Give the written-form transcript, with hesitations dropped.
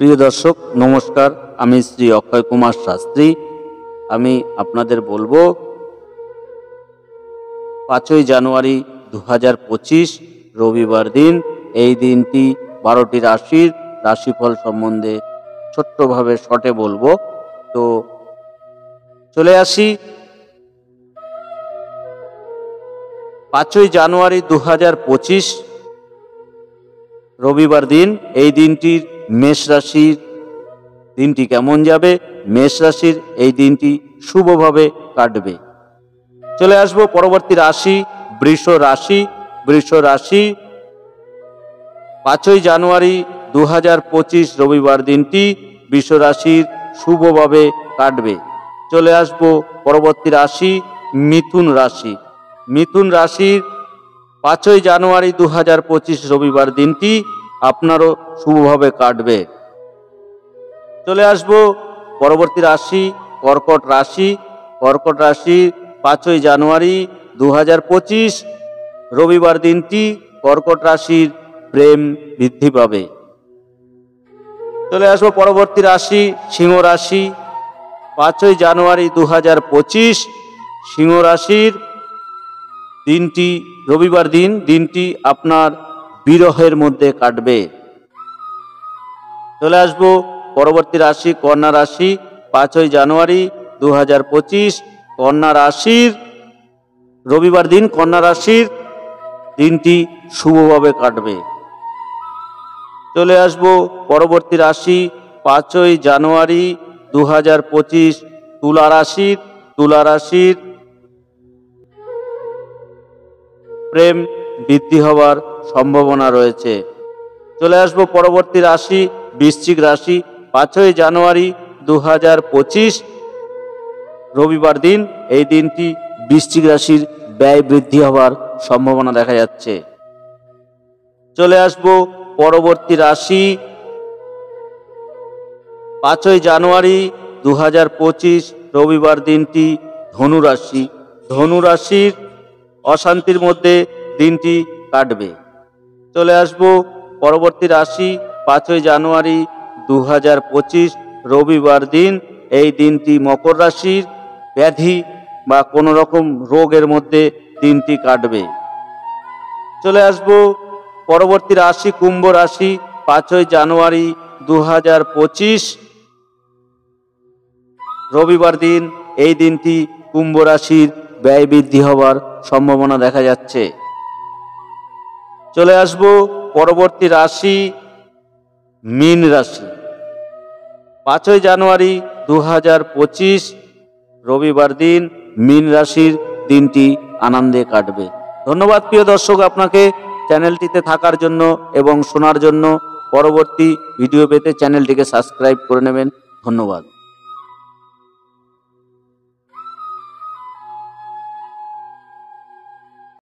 প্রিয় দর্শক নমস্কার, আমি শ্রী অক্ষয় কুমার শাস্ত্রী। আমি আপনাদের বলবো 5ই জানুয়ারি 2025 রবিবার দিন। এই দিনটি 12টি রাশির রাশিফল সম্বন্ধে ছোট্টভাবে শর্টে বলবো। তো চলে আসি 5ই জানুয়ারি 2025 রবিবার দিন। এই দিনটির মেষ রাশির দিনটি কেমন যাবে, মেষ রাশির এই দিনটি শুভভাবে কাটবে। চলে আসব পরবর্তী রাশি বৃষ রাশি। বৃষ রাশি 5ই জানুয়ারি 2025 রবিবার দিনটি বৃষ রাশির শুভভাবে কাটবে। চলে আসব পরবর্তী রাশি মিথুন রাশি। মিথুন রাশির 5ই জানুয়ারি 2025 রবিবার দিনটি আপনারও শুভভাবে কাটবে। চলে আসব পরবর্তী রাশি কর্কট রাশি। কর্কট রাশি 5ই জানুয়ারি 2025 রবিবার দিনটি কর্কট রাশির প্রেম বৃদ্ধি পাবে। চলে আসব পরবর্তী রাশি সিংহ রাশি। 5ই জানুয়ারি 2025 সিংহ রাশির দিনটি রবিবার দিনটি আপনার বিরহের মধ্যে কাটবে। চলে আসব পরবর্তী রাশি কন্যা রাশি। 5ই জানুয়ারি 2025 কন্যা রাশির রবিবার দিন কন্যা রাশির দিনটি শুভভাবে কাটবে। চলে আসব পরবর্তী রাশি 5ই জানুয়ারি 2025 তুলা রাশির। তুলা রাশির প্রেম বৃদ্ধি হওয়ার সম্ভাবনা রয়েছে। চলে আসব পরবর্তী রাশি বৃশ্চিক রাশি। 5ই জানুয়ারি 2025 রবিবার দিন। এই দিনটি বৃশ্চিক রাশির ব্যয় বৃদ্ধি হওয়ার সম্ভাবনা দেখা যাচ্ছে। চলে আসব পরবর্তী রাশি 5ই জানুয়ারি 2025 রবিবার দিনটি ধনু রাশি। ধনু রাশির অশান্তির মধ্যে দিনটি কাটবে। চলে আসব পরবর্তী রাশি 5ই জানুয়ারি 2025 রবিবার দিন। এই দিনটি মকর রাশির ব্যাধি বা কোনো রকম রোগের মধ্যে দিনটি কাটবে। চলে আসব পরবর্তী রাশি কুম্ভ রাশি। 5ই জানুয়ারি 2025 রবিবার দিন। এই দিনটি কুম্ভ রাশির ব্যয় বৃদ্ধি হওয়ার সম্ভাবনা দেখা যাচ্ছে। চলে আসব পরবর্তী রাশি মীন রাশি। 5ই জানুয়ারি 2025 রবিবার দিন মীন রাশির দিনটি আনন্দে কাটবে। ধন্যবাদ প্রিয় দর্শক আপনাকে চ্যানেলটিতে থাকার জন্য এবং শোনার জন্য। পরবর্তী ভিডিও পেতে চ্যানেলটিকে সাবস্ক্রাইব করে নেবেন। ধন্যবাদ।